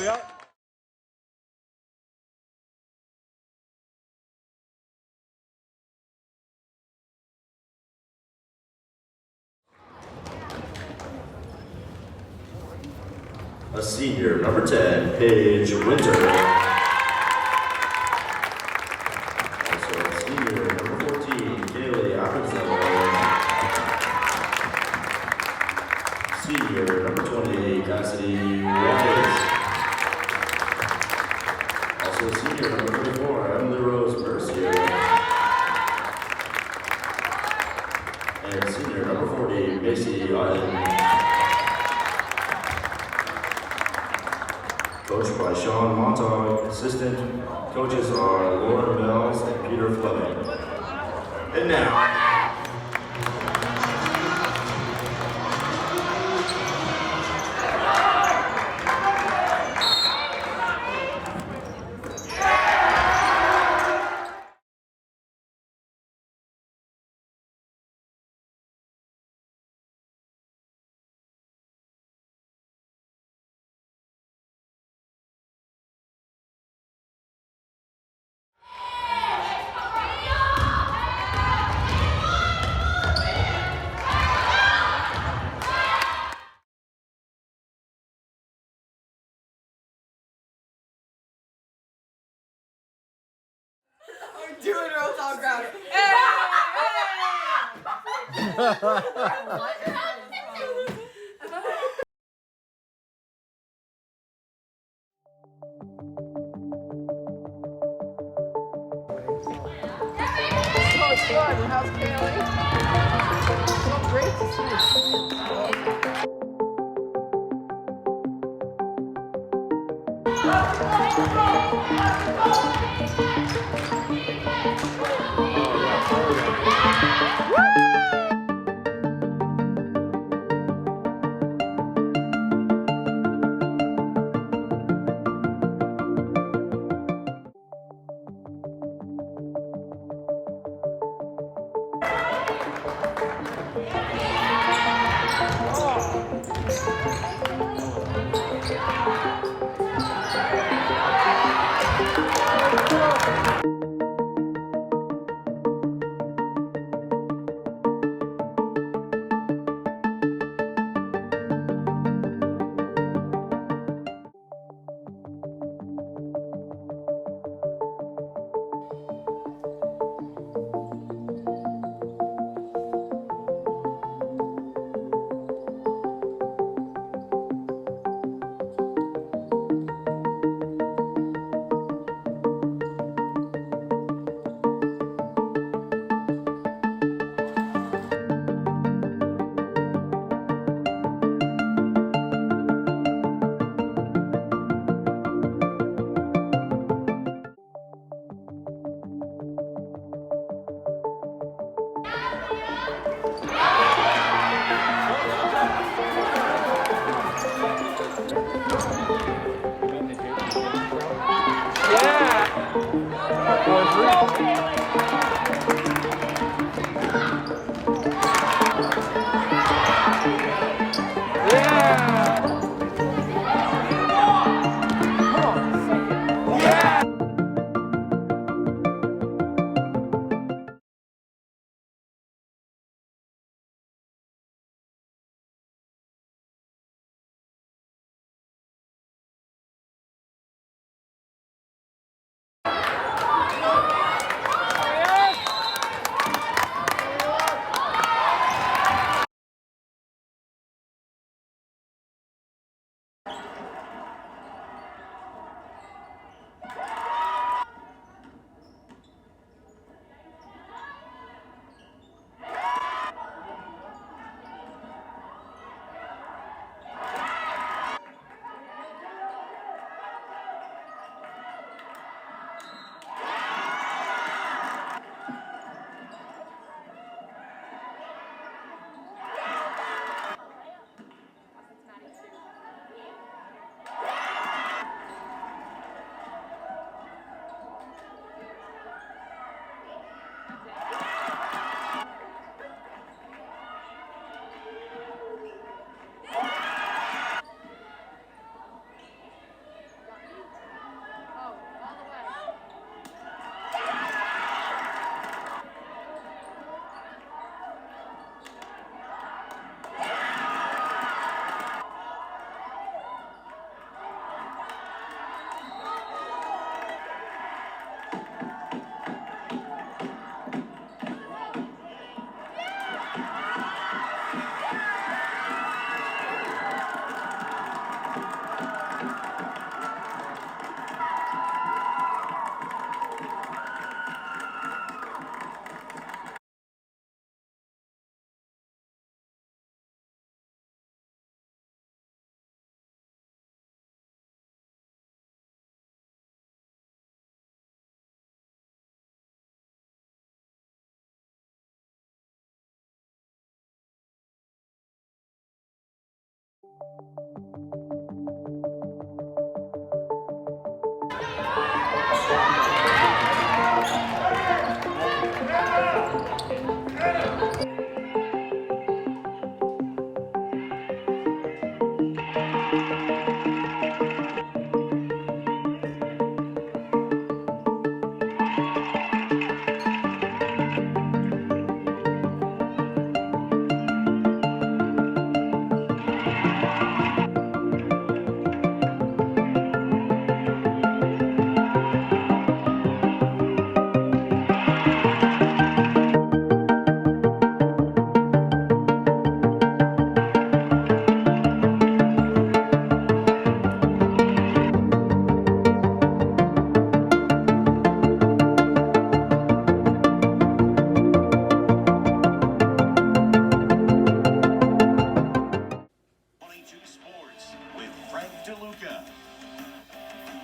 we are. A senior, number 10, Paige Winter. Also a senior, number 14, Kaylee Appenzeller. Senior, number 20, Cassidy Wallace. Also senior, number 34, Emily Rose Mercier. And senior, number 40, Macy Otten. Coached by Sean Montag, assistant coaches are Lauren Mills and Peter Fleming. And now, Do it or else I'll grab it. So good. How's Kaylee? So great to see you. Oh.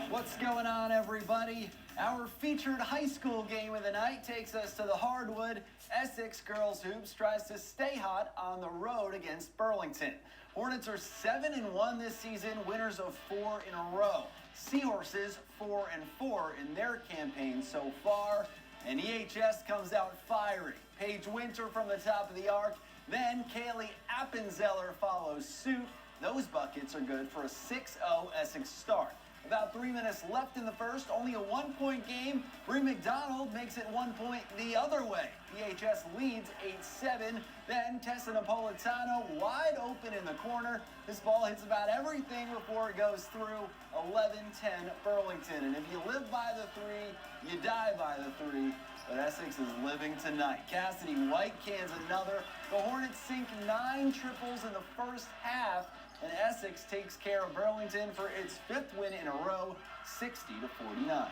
What's going on, everybody? Our featured high school game of the night takes us to the hardwood. Essex Girls Hoops tries to stay hot on the road against Burlington. Hornets are 7-1 this season, winners of 4 in a row. Seahorses 4-4 in their campaign so far. And EHS comes out fiery. Paige Winter from the top of the arc. Then Kaylee Appenzeller follows suit. Those buckets are good for a 6-0 Essex start. About 3 minutes left in the first, only a 1-point game. Bree McDonald makes it 1 point the other way. EHS leads 8-7. Then Tessa Napolitano wide open in the corner. This ball hits about everything before it goes through. 11-10 Burlington. And if you live by the three, you die by the three. But Essex is living tonight. Cassidy White cans another. The Hornets sink 9 triples in the first half. And Essex takes care of Burlington for its 5th win in a row, 60-49.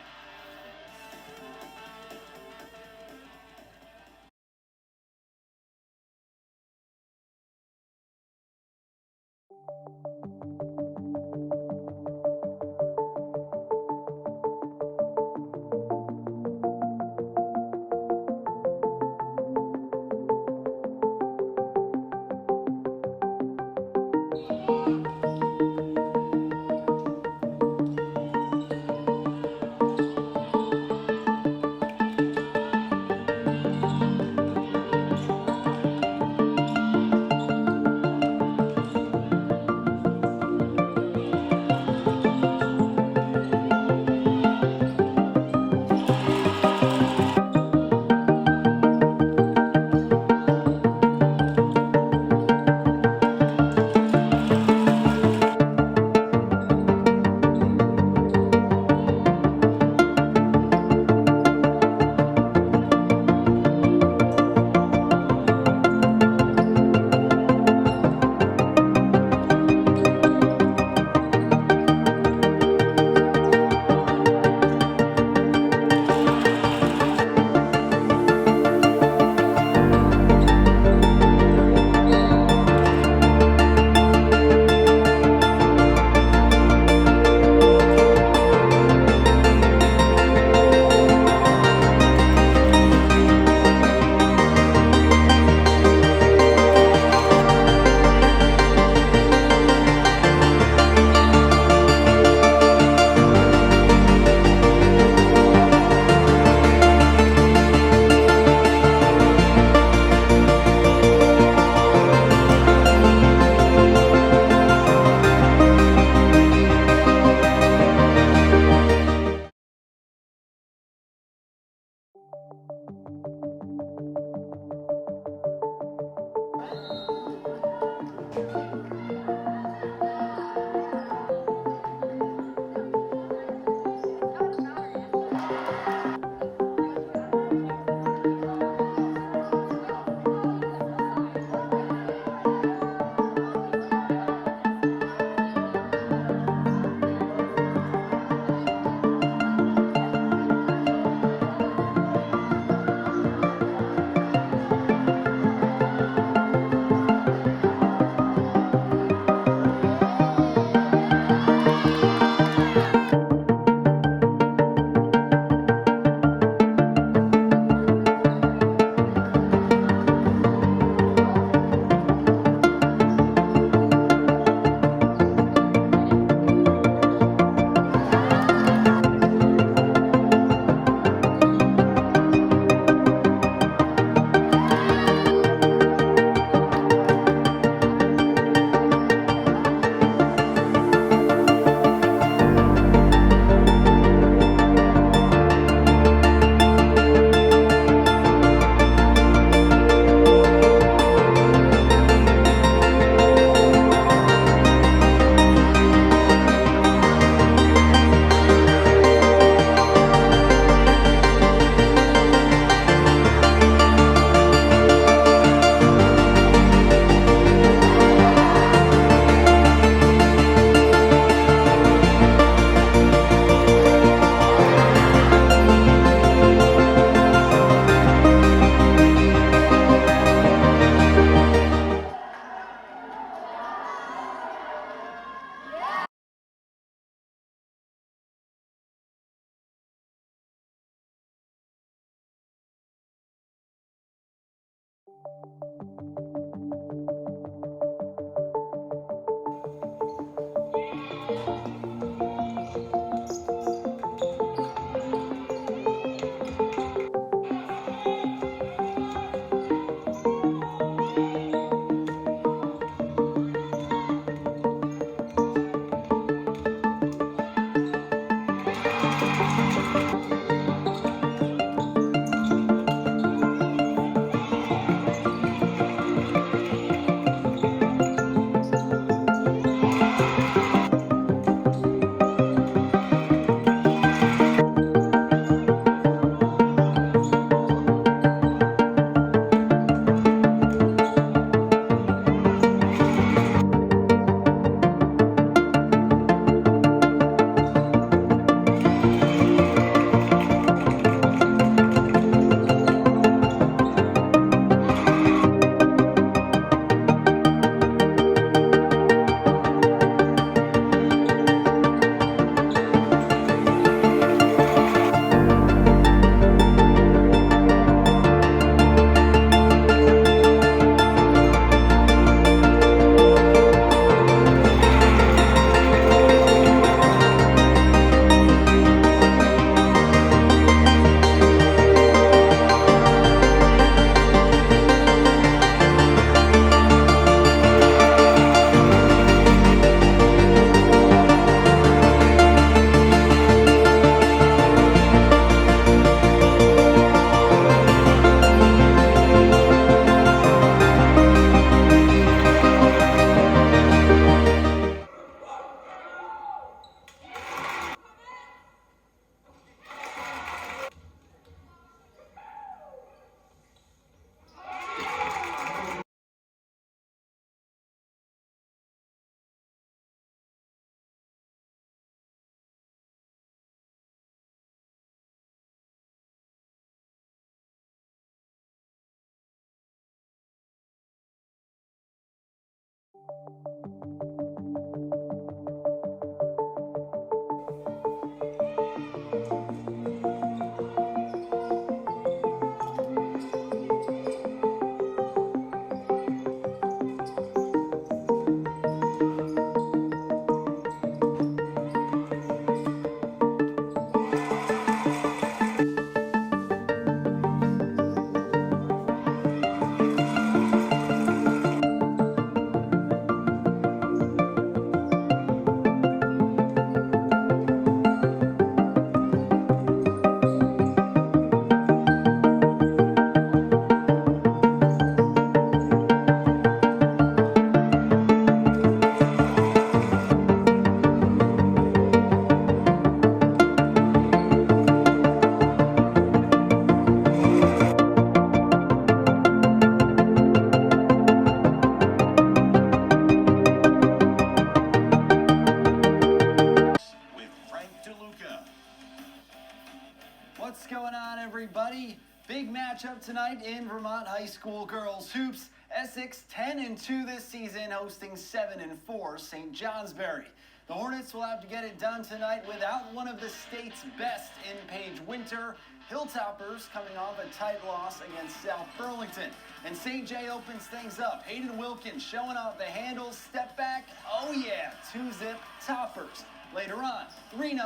What's going on, everybody? Big matchup tonight in Vermont High School girls hoops. Essex 10-2 this season, hosting 7-4 St. Johnsbury. The Hornets will have to get it done tonight without one of the state's best in Paige Winter. Hilltoppers coming off a tight loss against South Burlington. And St. J opens things up. Hayden Wilkins showing off the handles, step back. Oh yeah, 2-zip toppers. Later on, 3-0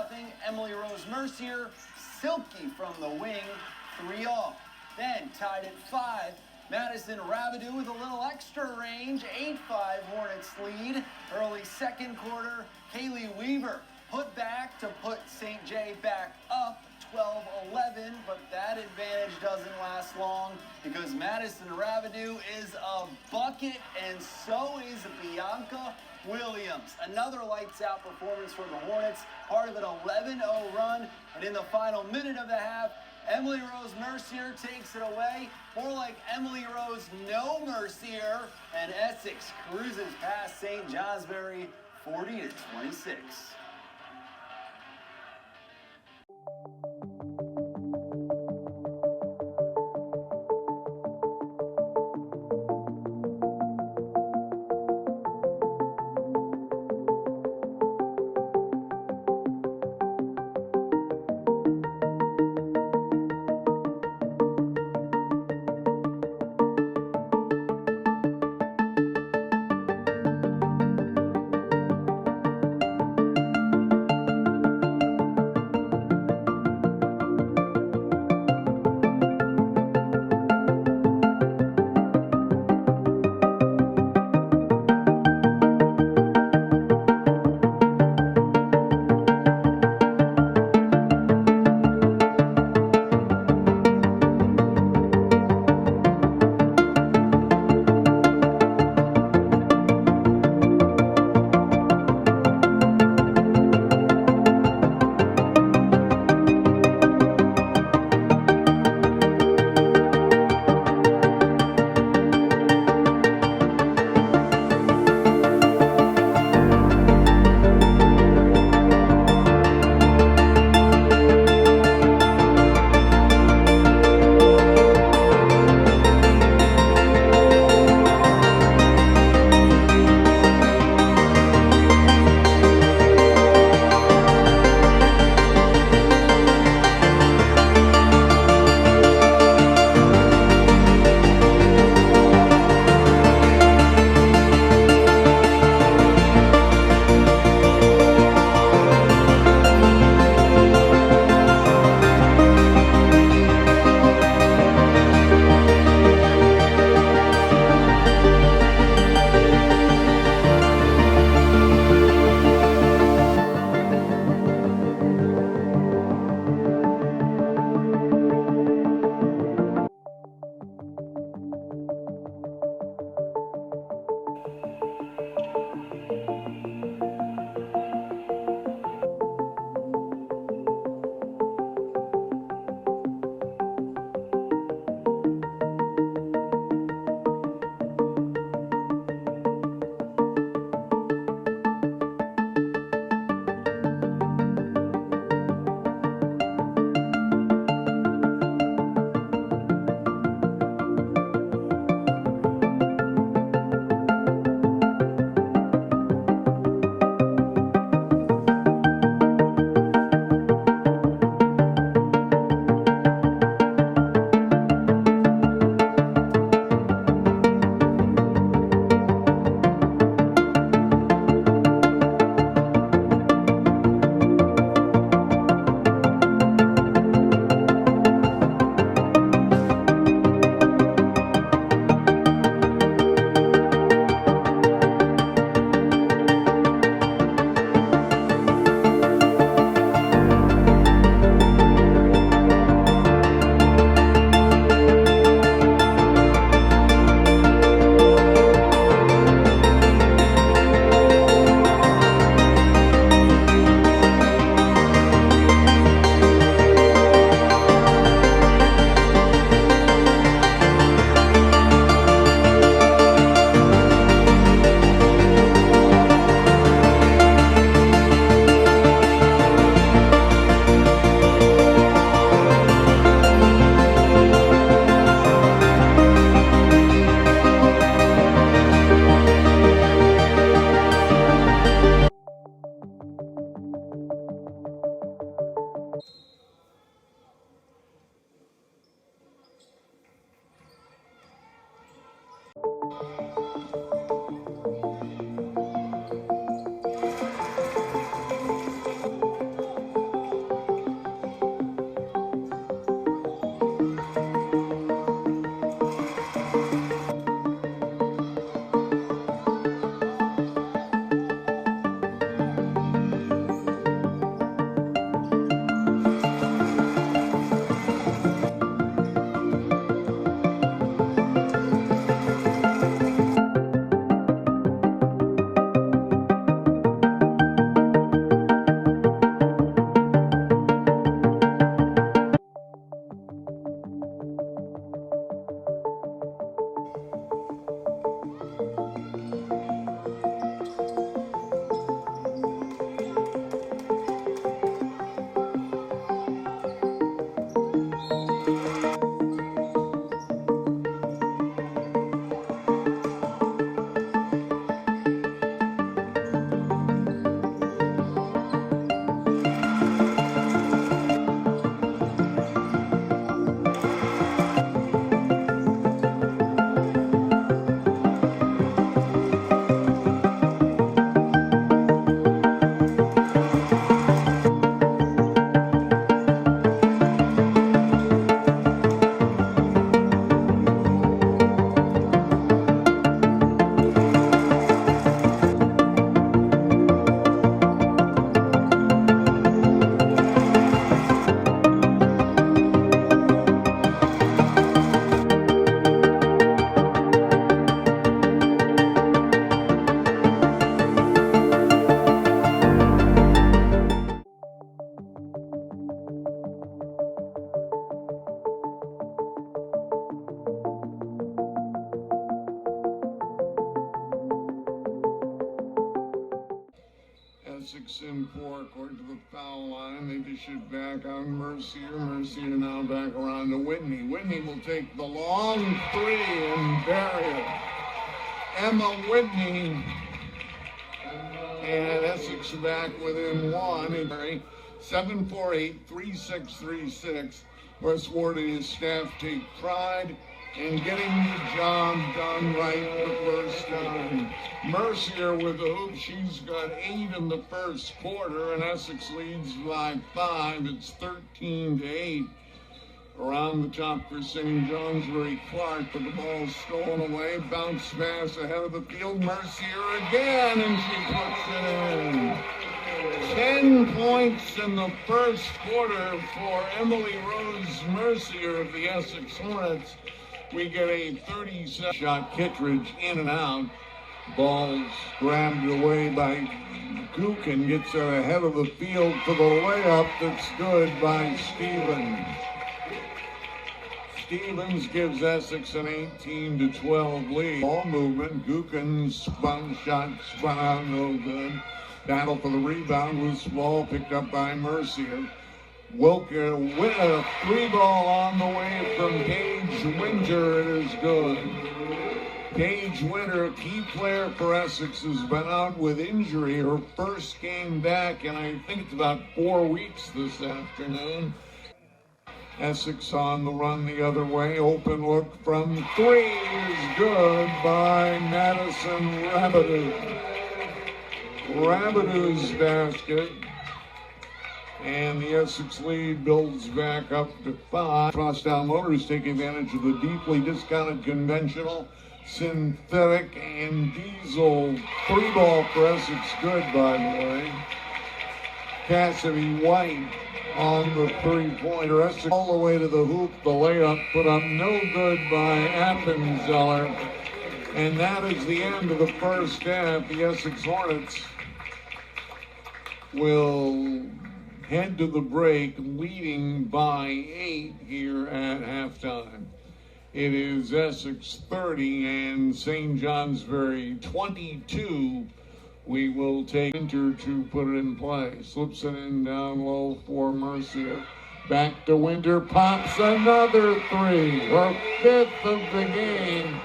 Emily Rose Mercier. Silky from the wing, 3-all. Then tied at 5, Madison Rabideau with a little extra range, 8-5 Hornets lead. Early second quarter, Kaylee Weaver put back to put St. J back up, 12-11, but that advantage doesn't last long because Madison Rabideau is a bucket, and so is Bianca Williams. Another lights-out performance for the Hornets, part of an 11-0 run, and in the final minute of the half, Emily Rose Mercier takes it away. More like Emily Rose No Mercier, and Essex cruises past St. Johnsbury 40-26. in forecourt to the foul line. They dish it back on Mercier. Mercier now back around to Whitney. Whitney will take the long three and bury it. Emma Whitney, and Essex back within one. 7-4-8, 3-6-3-6. Wes Ward and his staff take pride in getting the job done right the first time. Mercier with the hoop. She's got 8 in the first quarter, and Essex leads by 5. It's 13-8. Around the top for St. Johnsbury. Clark, but the ball stolen away. Bounce pass ahead of the field. Mercier again, and she puts it in. 10 points in the first quarter for Emily Rose Mercier of the Essex Hornets. We get a 37 shot. Kittredge in and out. Ball's grabbed away by Gookin. Gets it ahead of the field for the layup that's good by Stevens. Stevens gives Essex an 18-12 lead. Ball movement. Gookin's spun shot, spun out, no good. Battle for the rebound. Loose ball picked up by Mercier. Wilker with a 3-ball on the way from Paige Winter. It is good. Paige Winter, key player for Essex, has been out with injury. Her first game back, and I think it's about 4 weeks this afternoon. Essex on the run the other way. Open look from 3 is good by Madison Rabideau. Rabideau's basket. And the Essex lead builds back up to 5. Crosstown Motors take advantage of the deeply discounted conventional, synthetic, and diesel 3-ball for Essex. Good, by the way. Cassidy White on the 3-pointer. Essex all the way to the hoop. The layup put up no good by Appenzeller. And that is the end of the first half. The Essex Hornets will head to the break leading by 8 here at halftime. It is Essex 30 and St. Johnsbury 22. We will take Winter to put it in play. Slips it in down low for Mercier. Back to Winter, pops another 3. Her 5th of the game.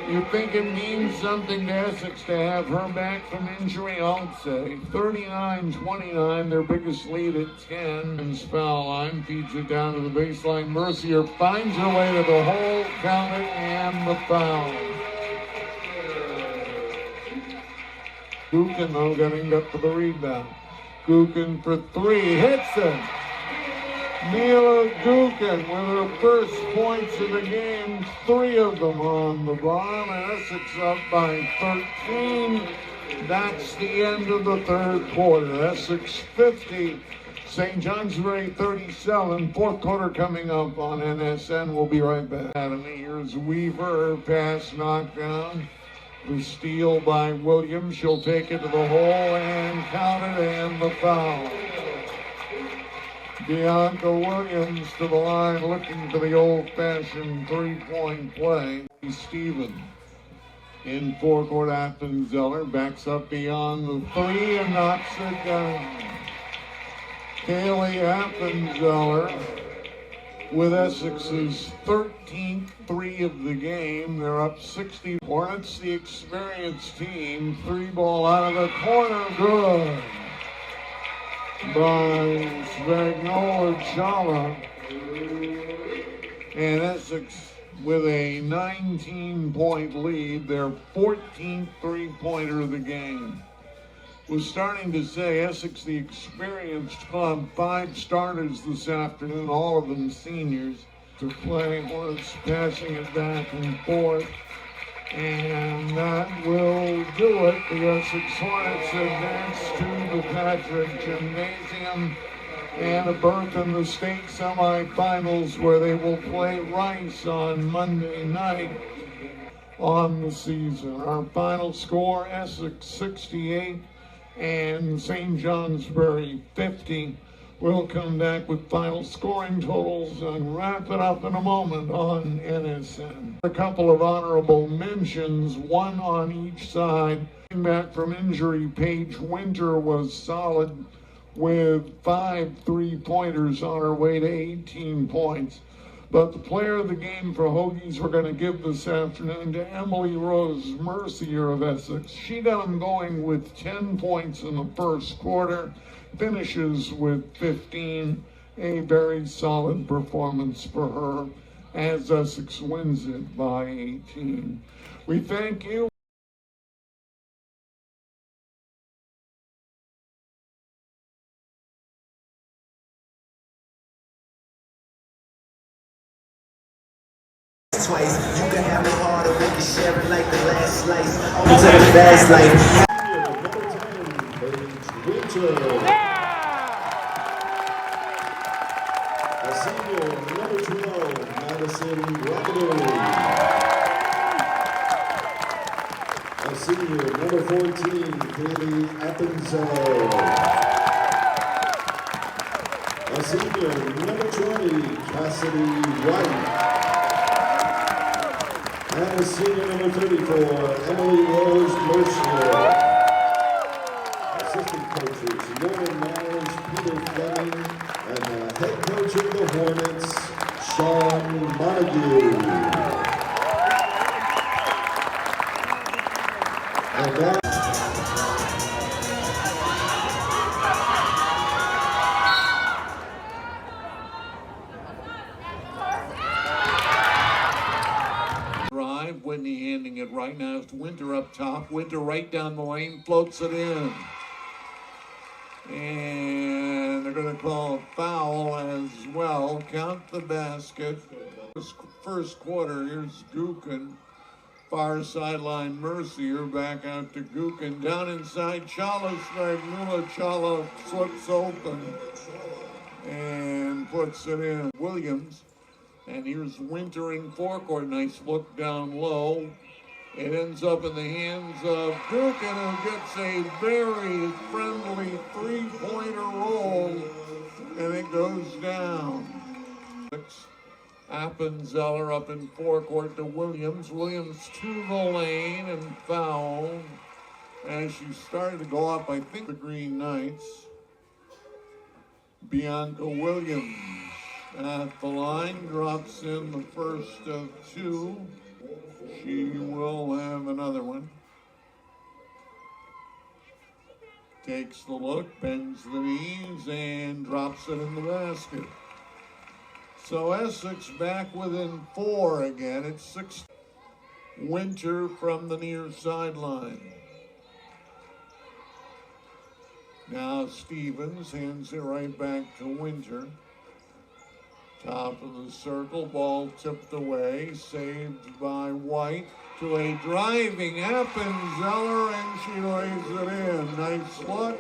You think it means something to Essex to have her back from injury? I'll say 39-29, their biggest lead at 10. And foul line feeds it down to the baseline. Mercier finds her way to the hole, count it, and the foul. Gookin, though, getting up for the rebound. Gookin for 3, hits it. Mila Gookin with her first points of the game, 3 of them on the bomb, and Essex up by 13. That's the end of the third quarter. Essex 50, St. Johnsbury 37. Fourth quarter coming up on NSN. We'll be right back. Here's Weaver, pass knocked down. The steal by Williams. She'll take it to the hole and count it, and the foul. Bianca Williams to the line looking for the old-fashioned 3-point play. Stephen in forecourt. Appenzeller backs up beyond the 3 and knocks it down. Kaylee Appenzeller with Essex's 13th 3 of the game. They're up 60. Hornets, the experienced team. 3-ball out of the corner, good by Spagnola Chala. And Essex with a 19-point lead, their 14th 3-pointer of the game. Was starting to say Essex, the experienced club, 5 starters this afternoon, all of them seniors, to play. Hornets passing it back and forth. And that will do it. The Essex Hornets advance to the Patrick Gymnasium and a berth in the state semifinals, where they will play Rice on Monday night on the season. Our final score, Essex 68 and St. Johnsbury 50. We'll come back with final scoring totals and wrap it up in a moment on NSN. A couple of honorable mentions, one on each side. Back from injury, Paige Winter was solid with 5 3-pointers on her way to 18 points. But the player of the game for Hokies we're going to give this afternoon to Emily Rose Mercier of Essex. She got them going with 10 points in the first quarter, finishes with 15. A very solid performance for her as Essex wins it by 18. We thank you. Twice. You can have it hard or we can share it like the last slice. On to the fast life. A senior, number 12, Madison Rockadoo. A senior, number 14, Kaylee Appenzello. A senior, number 20, Cassidy White. And senior number 34, Emily Rose Mercier. Assistant coaches, Lauren Myers, Peter Fleming, and the head coach of the Hornets, Sean Montague. And now Whitney handing it right now. It's Winter up top. Winter right down the lane, floats it in. And they're going to call a foul as well. Count the basket. First quarter, here's Gookin. Far sideline, Mercier back out to Gookin. Down inside, Chala Snagnula. Chala slips open and puts it in. Williams. And here's Winter in forecourt. Nice look down low. It ends up in the hands of Gookin, who gets a very friendly three-pointer roll, and it goes down. Appenzeller up in forecourt to Williams. Williams to the lane and foul as she started to go up, I think, the Green Knights. Bianca Williams at the line, drops in the first of two. She will have another one. Takes the look, bends the knees, and drops it in the basket. So Essex back within 4 again. It's 6. Winter from the near sideline. Now Stevens hands it right back to Winter. Top of the circle, ball tipped away, saved by White to a driving Appenzeller, and she lays it in. Nice look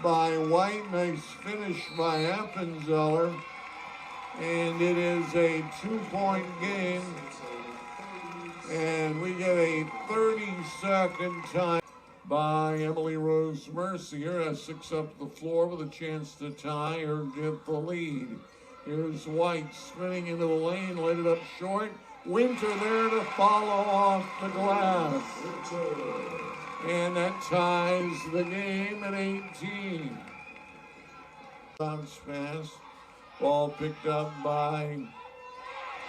by White, nice finish by Appenzeller, and it is a 2-point game, and we get a 30-second time by Emily Rose Mercier. Essex up the floor with a chance to tie or get the lead. Here's White spinning into the lane, laid it up short. Winter there to follow off the glass. And that ties the game at 18. Bounce pass. Ball picked up by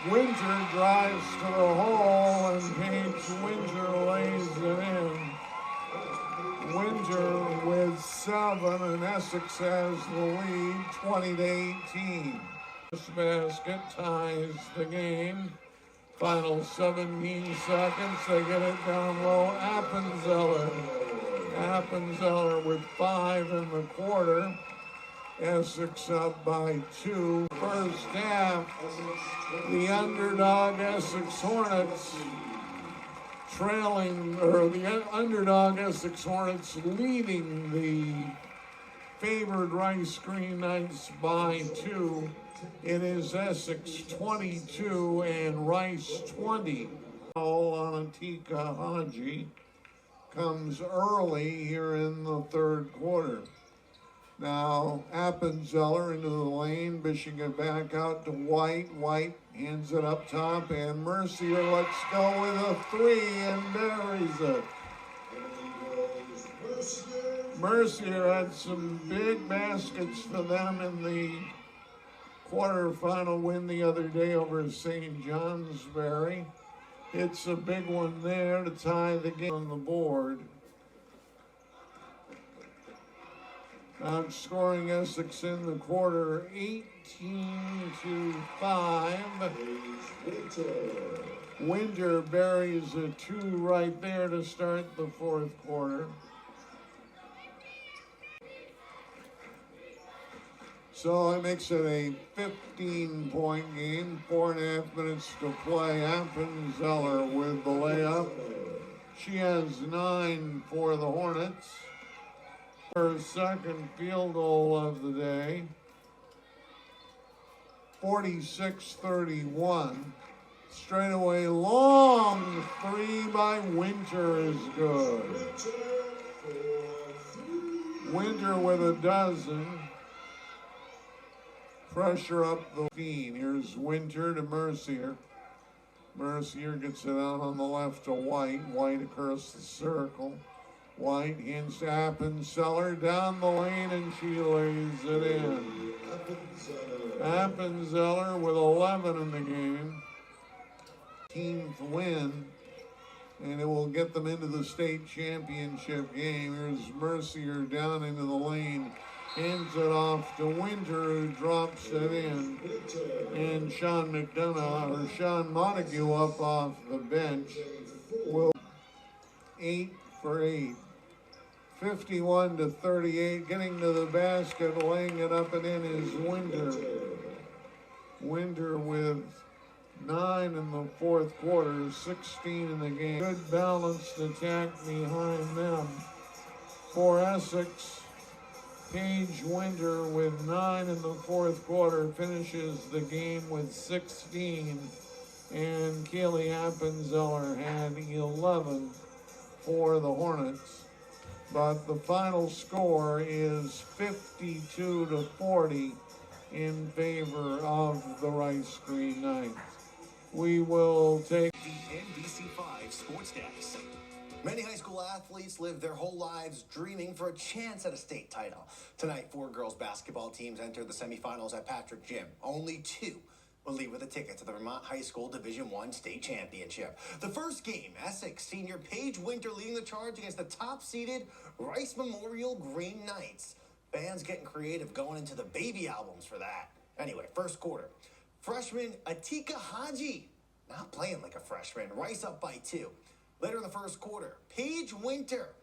Winter, drives to the hole, and Paige Winter lays it in. Winter with 7, and Essex has the lead, 20-18. This basket ties the game. Final 17 seconds. They get it down low. Appenzeller with 5 in the quarter. Essex up by 2. First half, the underdog Essex Hornets the underdog Essex Hornets leading the favored Rice Green Knights by 2. It is Essex 22 and Rice 20. All on Atika Haji comes early here in the third quarter. Now Appenzeller into the lane, dishing it back out to White. White hands it up top, and Mercier lets go with a 3 and buries it. Mercier had some big baskets for them in the quarterfinal win the other day over St. Johnsbury. It's a big one there to tie the game on the board. Outscoring Essex in the quarter 18-5. Winter buries a 2 right there to start the fourth quarter. So it makes it a 15-point game, 4.5 minutes to play. Appenzeller with the layup. She has 9 for the Hornets. Her second field goal of the day. 46-31. Straightaway long 3 by Winter is good. Winter with a dozen. Pressure up the field. Here's Winter to Mercier. Mercier gets it out on the left to White. White across the circle. White hands to Appenzeller down the lane, and she lays it in. Appenzeller with 11 in the game. 18th win, and it will get them into the state championship game. Here's Mercier down into the lane. Hands it off to Winter, who drops it in. And Sean Montague up off the bench will 8 for 8. 51-38, getting to the basket, laying it up and in is Winter. Winter with 9 in the fourth quarter, 16 in the game. Good balanced attack behind them. For Essex, Paige Winter with 9 in the fourth quarter finishes the game with 16. And Kaylee Appenzeller had 11 for the Hornets. But the final score is 52-40 in favor of the Rice Green Knights. We will take the NBC5 Sports Desk. Many high school athletes live their whole lives dreaming for a chance at a state title. Tonight, 4 girls basketball teams enter the semifinals at Patrick Gym. Only 2 will leave with a ticket to the Vermont High School Division I State Championship. The first game, Essex senior Paige Winter leading the charge against the top-seeded Rice Memorial Green Knights. Fans getting creative going into the baby albums for that. Anyway, first quarter. Freshman Atika Haji, not playing like a freshman. Rice up by 2. Later in the first quarter, Paige Winter,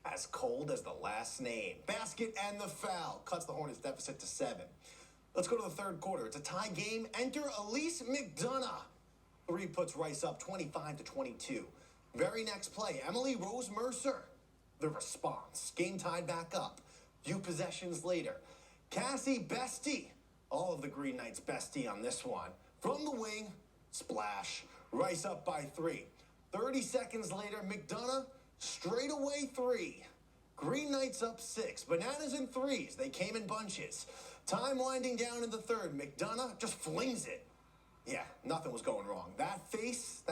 as cold as the last name. Basket and the foul cuts the Hornets deficit to 7. Let's go to the third quarter. It's a tie game. Enter Elise McDonough. 3 puts Rice up 25-22. Very next play, Emily Rose Mercer. The response, game tied back up. Few possessions later, Cassie Bestie. All of the Green Knights bestie on this one. From the wing, splash. Rice up by 3. 30 seconds later, McDonough, straightaway 3. Green Knights up 6. Bananas and 3s. They came in bunches. Time winding down in the third. McDonough just flings it. Yeah, nothing was going wrong. That face,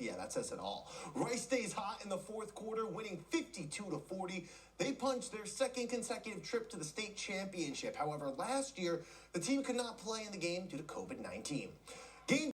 yeah, that says it all. Rice stays hot in the fourth quarter, winning 52-40. They punched their second consecutive trip to the state championship. However, last year, the team could not play in the game due to COVID-19. Game